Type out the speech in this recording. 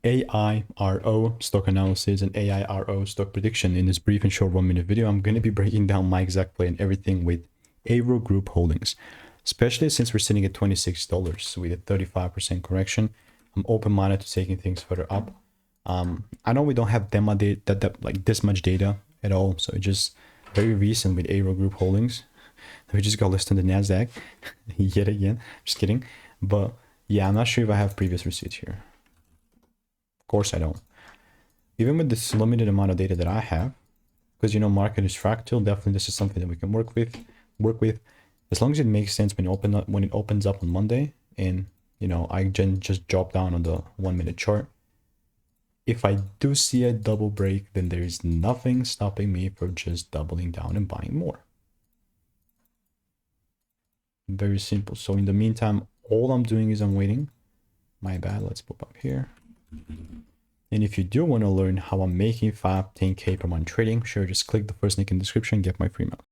AIRO stock analysis and AIRO stock prediction. In this brief and short 1-minute video, I'm going to be breaking down my exact play and everything with AIRO Group Holdings, especially since we're sitting at $26 with a 35% correction. I'm open-minded to taking things further up. I know we don't have demo data, like this much data at all, so it's just very recent with AIRO Group Holdings. We just got listed on the NASDAQ yet again. Just kidding. But yeah, I'm not sure if I have previous receipts here. Of course I don't. Even with this limited amount of data that I have, because you know market is fractal, definitely this is something that we can work with as long as it makes sense when it opens up on Monday, and you know I just drop down on the 1-minute chart. If I do see a double break, then there is nothing stopping me from just doubling down and buying more. Very simple. So in the meantime, all I'm doing is I'm waiting. My bad. Let's pop up here. And if you do want to learn how I'm making 5-10K per month trading, sure, just click the first link in the description and get my free month.